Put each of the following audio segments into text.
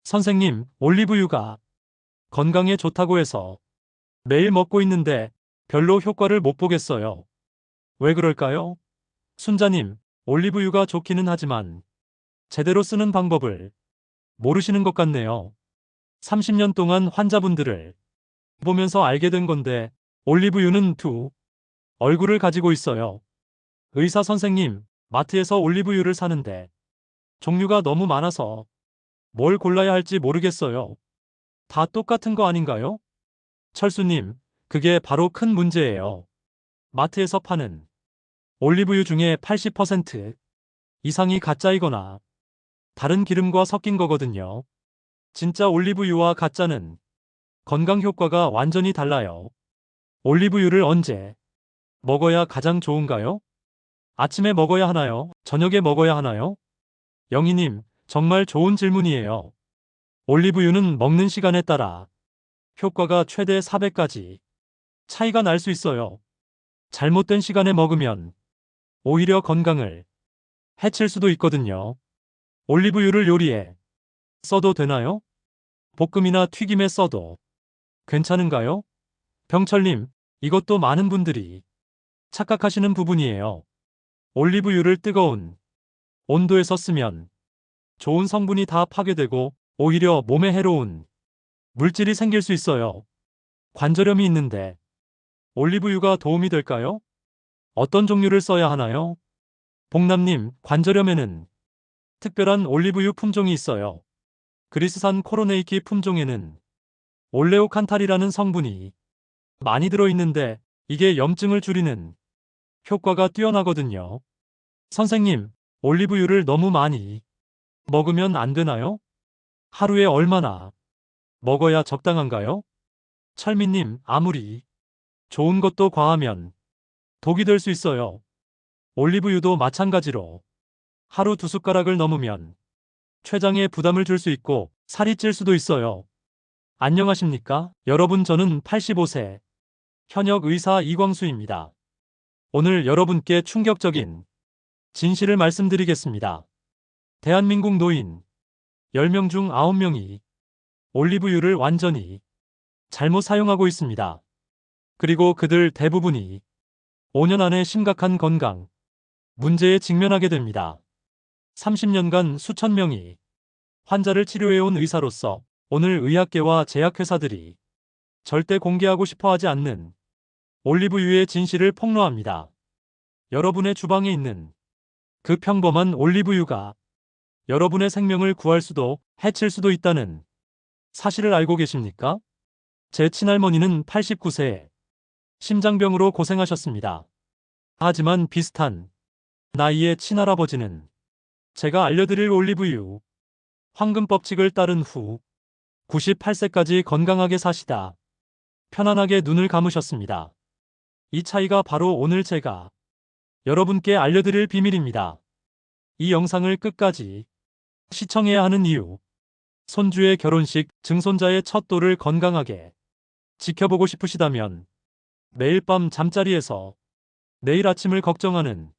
선생님, 올리브유가 건강에 좋다고 해서 매일 먹고 있는데 별로 효과를 못 보겠어요. 왜 그럴까요? 순자님, 올리브유가 좋기는 하지만 제대로 쓰는 방법을 모르시는 것 같네요. 30년 동안 환자분들을 보면서 알게 된 건데 올리브유는 두 얼굴을 가지고 있어요. 의사 선생님, 마트에서 올리브유를 사는데 종류가 너무 많아서 뭘 골라야 할지 모르겠어요. 다 똑같은 거 아닌가요? 철수님, 그게 바로 큰 문제예요. 마트에서 파는 올리브유 중에 80% 이상이 가짜이거나 다른 기름과 섞인 거거든요. 진짜 올리브유와 가짜는 건강 효과가 완전히 달라요. 올리브유를 언제 먹어야 가장 좋은가요? 아침에 먹어야 하나요? 저녁에 먹어야 하나요? 영희님, 정말 좋은 질문이에요. 올리브유는 먹는 시간에 따라 효과가 최대 400까지 차이가 날 수 있어요. 잘못된 시간에 먹으면 오히려 건강을 해칠 수도 있거든요. 올리브유를 요리에 써도 되나요? 볶음이나 튀김에 써도 괜찮은가요? 병철님, 이것도 많은 분들이 착각하시는 부분이에요. 올리브유를 뜨거운 온도에서 쓰면 좋은 성분이 다 파괴되고 오히려 몸에 해로운 물질이 생길 수 있어요. 관절염이 있는데 올리브유가 도움이 될까요? 어떤 종류를 써야 하나요? 복남님, 관절염에는 특별한 올리브유 품종이 있어요. 그리스산 코로네이키 품종에는 올레오칸탈이라는 성분이 많이 들어있는데 이게 염증을 줄이는 효과가 뛰어나거든요. 선생님, 올리브유를 너무 많이 먹으면 안 되나요? 하루에 얼마나 먹어야 적당한가요? 철민님, 아무리 좋은 것도 과하면 독이 될 수 있어요. 올리브유도 마찬가지로 하루 2숟가락을 넘으면 췌장에 부담을 줄 수 있고 살이 찔 수도 있어요. 안녕하십니까? 여러분, 저는 85세 현역 의사 이광수입니다. 오늘 여러분께 충격적인 진실을 말씀드리겠습니다. 대한민국 노인 10명 중 9명이 올리브유를 완전히 잘못 사용하고 있습니다. 그리고 그들 대부분이 5년 안에 심각한 건강 문제에 직면하게 됩니다. 30년간 수천 명이 환자를 치료해온 의사로서 오늘 의학계와 제약회사들이 절대 공개하고 싶어 하지 않는 올리브유의 진실을 폭로합니다. 여러분의 주방에 있는 그 평범한 올리브유가 여러분의 생명을 구할 수도 해칠 수도 있다는 사실을 알고 계십니까? 제 친할머니는 89세에 심장병으로 고생하셨습니다. 하지만 비슷한 나이의 친할아버지는 제가 알려드릴 올리브유 황금 법칙을 따른 후 98세까지 건강하게 사시다 편안하게 눈을 감으셨습니다. 이 차이가 바로 오늘 제가 여러분께 알려드릴 비밀입니다. 이 영상을 끝까지 시청해야 하는 이유. 손주의 결혼식, 증손자의 첫 돌을 건강하게 지켜보고 싶으시다면, 매일 밤 잠자리에서 내일 아침을 걱정하는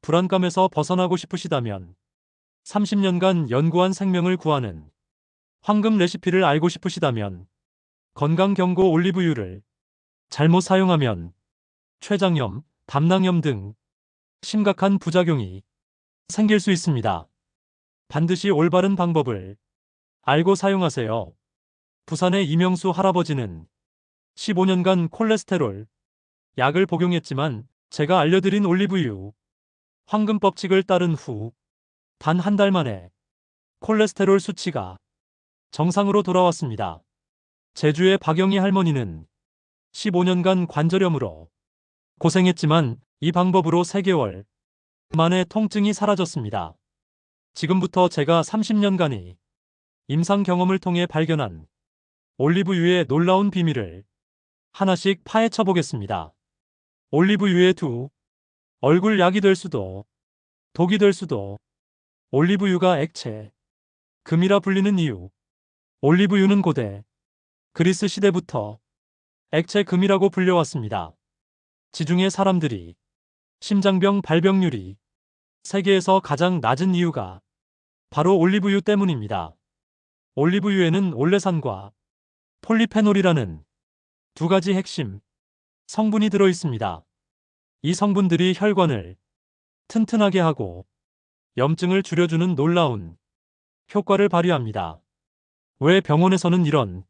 불안감에서 벗어나고 싶으시다면, 30년간 연구한 생명을 구하는 황금 레시피를 알고 싶으시다면, 건강경고 올리브유를 잘못 사용하면 췌장염, 담낭염 등 심각한 부작용이 생길 수 있습니다. 반드시 올바른 방법을 알고 사용하세요. 부산의 이명수 할아버지는 15년간 콜레스테롤 약을 복용했지만 제가 알려드린 올리브유 황금 법칙을 따른 후 단 한 달 만에 콜레스테롤 수치가 정상으로 돌아왔습니다. 제주의 박영희 할머니는 15년간 관절염으로 고생했지만 이 방법으로 3개월 만에 통증이 사라졌습니다. 지금부터 제가 30년간의 임상 경험을 통해 발견한 올리브유의 놀라운 비밀을 하나씩 파헤쳐 보겠습니다. 올리브유의 두 얼굴, 약이 될 수도 독이 될 수도. 올리브유가 액체 금이라 불리는 이유. 올리브유는 고대 그리스 시대부터 액체 금이라고 불려왔습니다. 지중해 사람들이 심장병 발병률이 세계에서 가장 낮은 이유가 바로 올리브유 때문입니다. 올리브유에는 올레산과 폴리페놀이라는 두 가지 핵심 성분이 들어 있습니다. 이 성분들이 혈관을 튼튼하게 하고 염증을 줄여주는 놀라운 효과를 발휘합니다. 왜 병원에서는 이런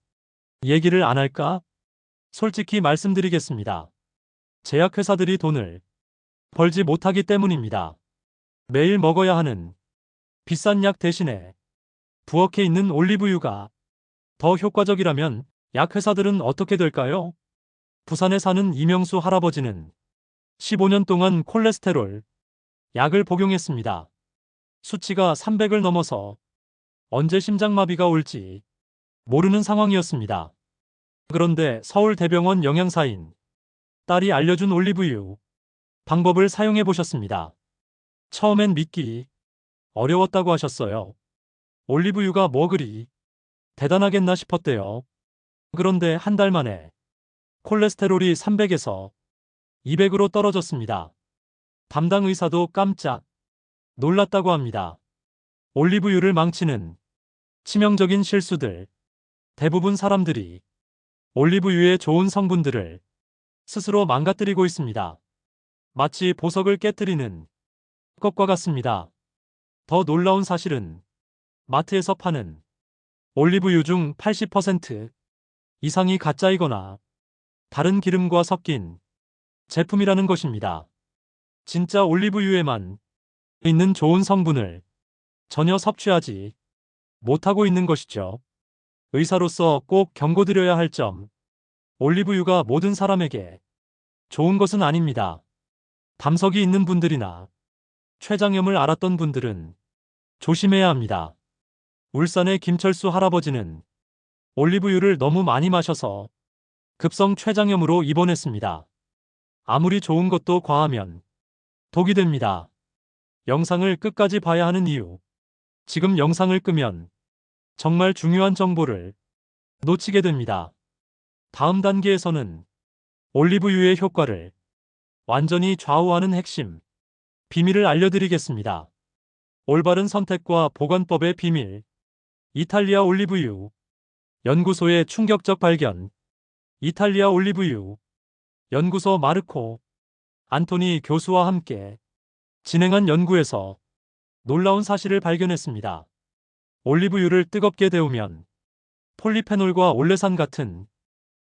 얘기를 안 할까? 솔직히 말씀드리겠습니다. 제약회사들이 돈을 벌지 못하기 때문입니다. 매일 먹어야 하는 비싼 약 대신에 부엌에 있는 올리브유가 더 효과적이라면 약회사들은 어떻게 될까요? 부산에 사는 이명수 할아버지는 15년 동안 콜레스테롤 약을 복용했습니다. 수치가 300을 넘어서 언제 심장마비가 올지 모르는 상황이었습니다. 그런데 서울대병원 영양사인 딸이 알려준 올리브유 방법을 사용해 보셨습니다. 처음엔 믿기 어려웠다고 하셨어요. 올리브유가 뭐 그리 대단하겠나 싶었대요. 그런데 한 달 만에 콜레스테롤이 300에서 200으로 떨어졌습니다. 담당 의사도 깜짝 놀랐다고 합니다. 올리브유를 망치는 치명적인 실수들. 대부분 사람들이 올리브유의 좋은 성분들을 스스로 망가뜨리고 있습니다. 마치 보석을 깨뜨리는 것과 같습니다. 더 놀라운 사실은 마트에서 파는 올리브유 중 80% 이상이 가짜이거나 다른 기름과 섞인 제품이라는 것입니다. 진짜 올리브유에만 있는 좋은 성분을 전혀 섭취하지 못하고 있는 것이죠. 의사로서 꼭 경고드려야 할 점. 올리브유가 모든 사람에게 좋은 것은 아닙니다. 담석이 있는 분들이나 췌장염을 앓았던 분들은 조심해야 합니다. 울산의 김철수 할아버지는 올리브유를 너무 많이 마셔서 급성 췌장염으로 입원했습니다. 아무리 좋은 것도 과하면 독이 됩니다. 영상을 끝까지 봐야 하는 이유. 지금 영상을 끄면 정말 중요한 정보를 놓치게 됩니다. 다음 단계에서는 올리브유의 효과를 완전히 좌우하는 핵심 비밀을 알려드리겠습니다. 올바른 선택과 보관법의 비밀. 이탈리아 올리브유 연구소의 충격적 발견. 이탈리아 올리브유 연구소 마르코 안토니 교수와 함께 진행한 연구에서 놀라운 사실을 발견했습니다. 올리브유를 뜨겁게 데우면 폴리페놀과 올레산 같은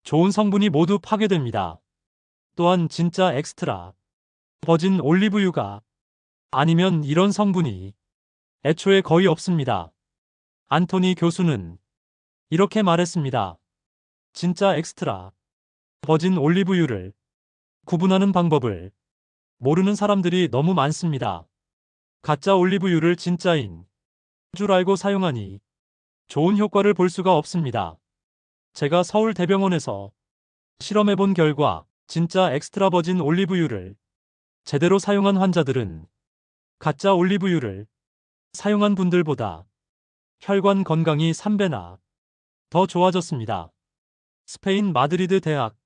좋은 성분이 모두 파괴됩니다. 또한 진짜 엑스트라 버진 올리브유가 아니면 이런 성분이 애초에 거의 없습니다. 안토니 교수는 이렇게 말했습니다. 진짜 엑스트라 버진 올리브유를 구분하는 방법을 모르는 사람들이 너무 많습니다. 가짜 올리브유를 진짜인 줄 알고 사용하니 좋은 효과를 볼 수가 없습니다. 제가 서울대병원에서 실험해본 결과 진짜 엑스트라 버진 올리브유를 제대로 사용한 환자들은 가짜 올리브유를 사용한 분들보다 혈관 건강이 3배나 더 좋아졌습니다. 스페인 마드리드 대학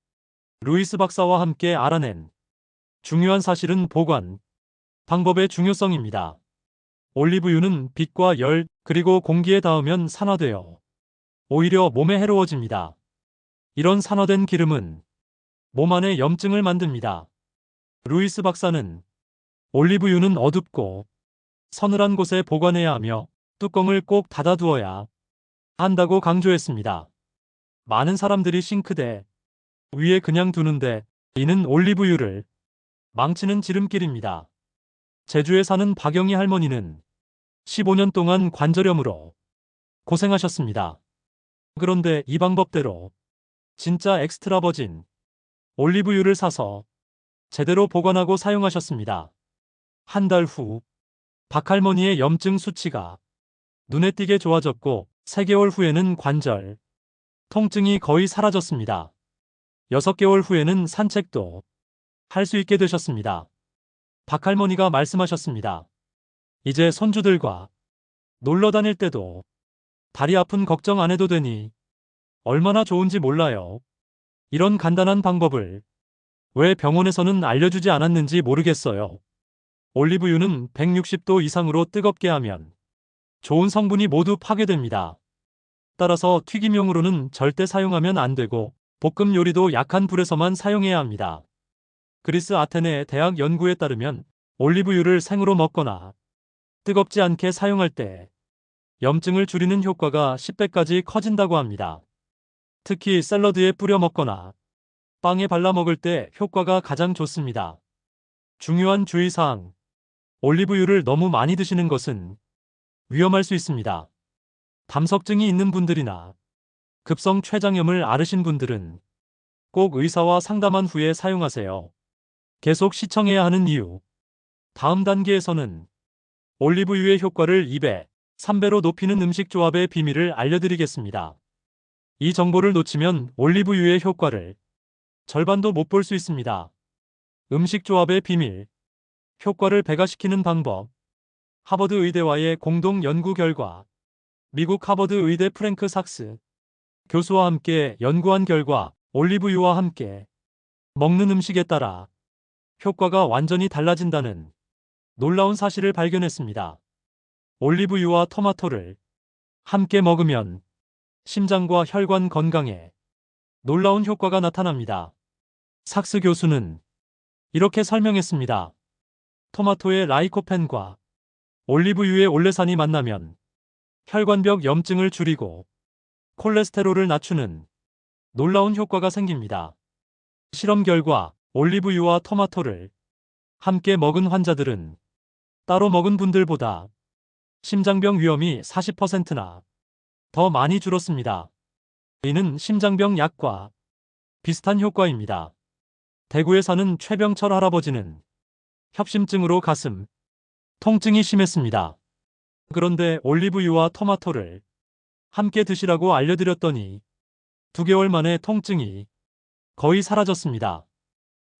루이스 박사와 함께 알아낸 중요한 사실은 보관 방법의 중요성입니다. 올리브유는 빛과 열, 그리고 공기에 닿으면 산화되어 오히려 몸에 해로워집니다. 이런 산화된 기름은 몸 안에 염증을 만듭니다. 루이스 박사는 올리브유는 어둡고 서늘한 곳에 보관해야 하며 뚜껑을 꼭 닫아두어야 한다고 강조했습니다. 많은 사람들이 싱크대 위에 그냥 두는데 이는 올리브유를 망치는 지름길입니다. 제주에 사는 박영희 할머니는 15년 동안 관절염으로 고생하셨습니다. 그런데 이 방법대로 진짜 엑스트라 버진 올리브유를 사서 제대로 보관하고 사용하셨습니다. 한 달 후 박할머니의 염증 수치가 눈에 띄게 좋아졌고 3개월 후에는 관절 통증이 거의 사라졌습니다. 6개월 후에는 산책도 할 수 있게 되셨습니다. 박할머니가 말씀하셨습니다. 이제 손주들과 놀러 다닐 때도 다리 아픈 걱정 안 해도 되니 얼마나 좋은지 몰라요. 이런 간단한 방법을 왜 병원에서는 알려주지 않았는지 모르겠어요. 올리브유는 160도 이상으로 뜨겁게 하면 좋은 성분이 모두 파괴됩니다. 따라서 튀김용으로는 절대 사용하면 안 되고 볶음 요리도 약한 불에서만 사용해야 합니다. 그리스 아테네 대학 연구에 따르면 올리브유를 생으로 먹거나 뜨겁지 않게 사용할 때 염증을 줄이는 효과가 10배까지 커진다고 합니다. 특히 샐러드에 뿌려 먹거나 빵에 발라 먹을 때 효과가 가장 좋습니다. 중요한 주의사항. 올리브유를 너무 많이 드시는 것은 위험할 수 있습니다. 담석증이 있는 분들이나 급성 췌장염을 앓으신 분들은 꼭 의사와 상담한 후에 사용하세요. 계속 시청해야 하는 이유. 다음 단계에서는 올리브유의 효과를 2배, 3배로 높이는 음식 조합의 비밀을 알려드리겠습니다. 이 정보를 놓치면 올리브유의 효과를 절반도 못 볼 수 있습니다. 음식 조합의 비밀. 효과를 배가시키는 방법. 하버드 의대와의 공동 연구 결과. 미국 하버드 의대 프랭크 삭스 교수와 함께 연구한 결과 올리브유와 함께 먹는 음식에 따라 효과가 완전히 달라진다는 놀라운 사실을 발견했습니다. 올리브유와 토마토를 함께 먹으면 심장과 혈관 건강에 놀라운 효과가 나타납니다. 삭스 교수는 이렇게 설명했습니다. 토마토의 라이코펜과 올리브유의 올레산이 만나면 혈관벽 염증을 줄이고 콜레스테롤을 낮추는 놀라운 효과가 생깁니다. 실험 결과 올리브유와 토마토를 함께 먹은 환자들은 따로 먹은 분들보다 심장병 위험이 40%나 더 많이 줄었습니다. 이는 심장병 약과 비슷한 효과입니다. 대구에 사는 최병철 할아버지는 협심증으로 가슴 통증이 심했습니다. 그런데 올리브유와 토마토를 함께 드시라고 알려드렸더니 2개월 만에 통증이 거의 사라졌습니다.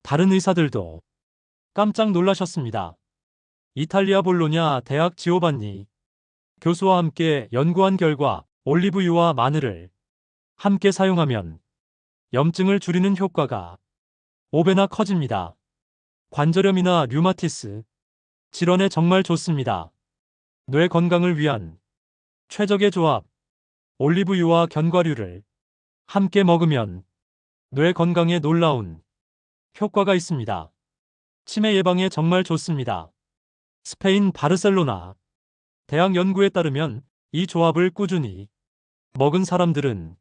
다른 의사들도 깜짝 놀라셨습니다. 이탈리아 볼로냐 대학 지오반니 교수와 함께 연구한 결과 올리브유와 마늘을 함께 사용하면 염증을 줄이는 효과가 5배나 커집니다. 관절염이나 류마티스 질환에 정말 좋습니다. 뇌 건강을 위한 최적의 조합. 올리브유와 견과류를 함께 먹으면 뇌 건강에 놀라운 효과가 있습니다. 치매 예방에 정말 좋습니다. 스페인 바르셀로나 대학 연구에 따르면 이 조합을 꾸준히 먹은 사람들은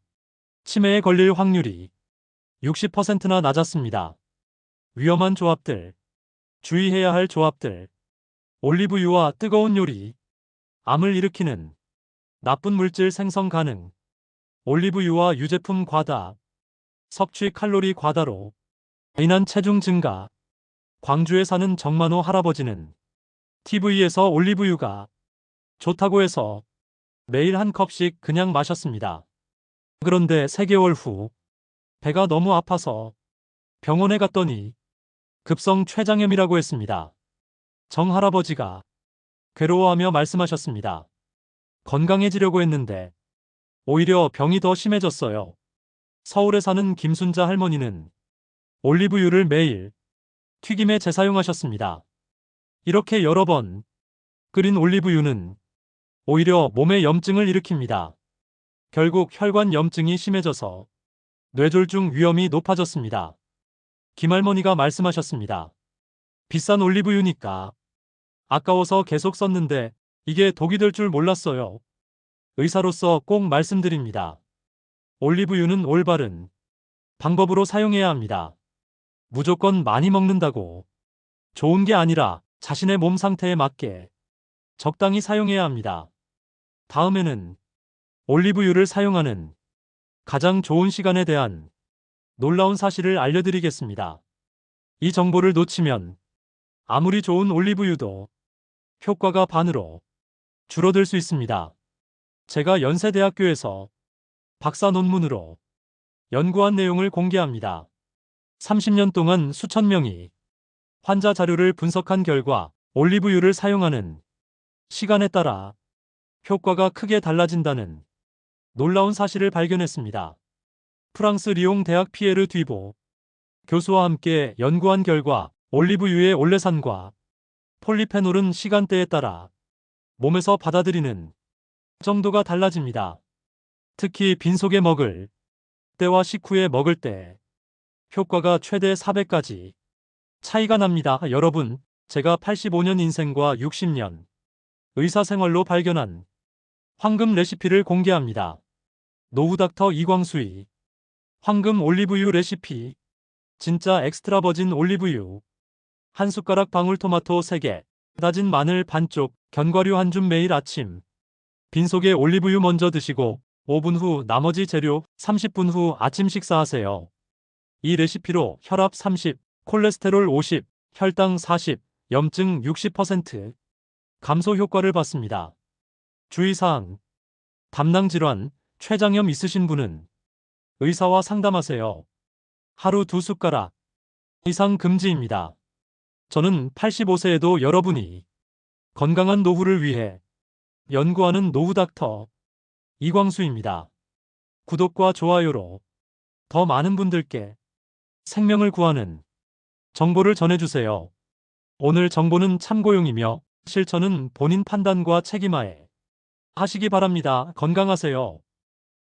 치매에 걸릴 확률이 60%나 낮았습니다. 위험한 조합들. 주의해야 할 조합들. 올리브유와 뜨거운 요리. 암을 일으키는 나쁜 물질 생성 가능. 올리브유와 유제품 과다. 섭취 칼로리 과다로 인한 체중 증가. 광주에 사는 정만호 할아버지는 TV에서 올리브유가 좋다고 해서 매일 한 컵씩 그냥 마셨습니다. 그런데 3개월 후 배가 너무 아파서 병원에 갔더니 급성 췌장염이라고 했습니다. 정 할아버지가 괴로워하며 말씀하셨습니다. 건강해지려고 했는데 오히려 병이 더 심해졌어요. 서울에 사는 김순자 할머니는 올리브유를 매일 튀김에 재사용하셨습니다. 이렇게 여러 번 끓인 올리브유는 오히려 몸에 염증을 일으킵니다. 결국 혈관 염증이 심해져서 뇌졸중 위험이 높아졌습니다. 김할머니가 말씀하셨습니다. 비싼 올리브유니까 아까워서 계속 썼는데 이게 독이 될 줄 몰랐어요. 의사로서 꼭 말씀드립니다. 올리브유는 올바른 방법으로 사용해야 합니다. 무조건 많이 먹는다고 좋은 게 아니라 자신의 몸 상태에 맞게 적당히 사용해야 합니다. 다음에는 올리브유를 사용하는 가장 좋은 시간에 대한 놀라운 사실을 알려드리겠습니다. 이 정보를 놓치면 아무리 좋은 올리브유도 효과가 반으로 줄어들 수 있습니다. 제가 연세대학교에서 박사 논문으로 연구한 내용을 공개합니다. 30년 동안 수천 명이 환자 자료를 분석한 결과 올리브유를 사용하는 시간에 따라 효과가 크게 달라진다는 놀라운 사실을 발견했습니다. 프랑스 리옹 대학 피에르 뒤보 교수와 함께 연구한 결과 올리브유의 올레산과 폴리페놀은 시간대에 따라 몸에서 받아들이는 정도가 달라집니다. 특히 빈속에 먹을 때와 식후에 먹을 때 효과가 최대 4배까지 차이가 납니다. 여러분, 제가 85년 인생과 60년 의사생활로 발견한 황금 레시피를 공개합니다. 노후닥터 이광수의 황금 올리브유 레시피. 진짜 엑스트라 버진 올리브유. 한 숟가락 방울토마토 3개, 다진 마늘 반쪽, 견과류 한 줌 매일 아침. 빈속에 올리브유 먼저 드시고 5분 후 나머지 재료, 30분 후 아침 식사하세요. 이 레시피로 혈압 30, 콜레스테롤 50, 혈당 40, 염증 60% 감소 효과를 봤습니다. 주의사항. 담낭질환, 췌장염 있으신 분은 의사와 상담하세요. 하루 2숟가락 이상 금지입니다. 저는 85세에도 여러분이 건강한 노후를 위해 연구하는 노후닥터 이광수입니다. 구독과 좋아요로 더 많은 분들께 생명을 구하는 정보를 전해주세요. 오늘 정보는 참고용이며 실천은 본인 판단과 책임하에 하시기 바랍니다. 건강하세요.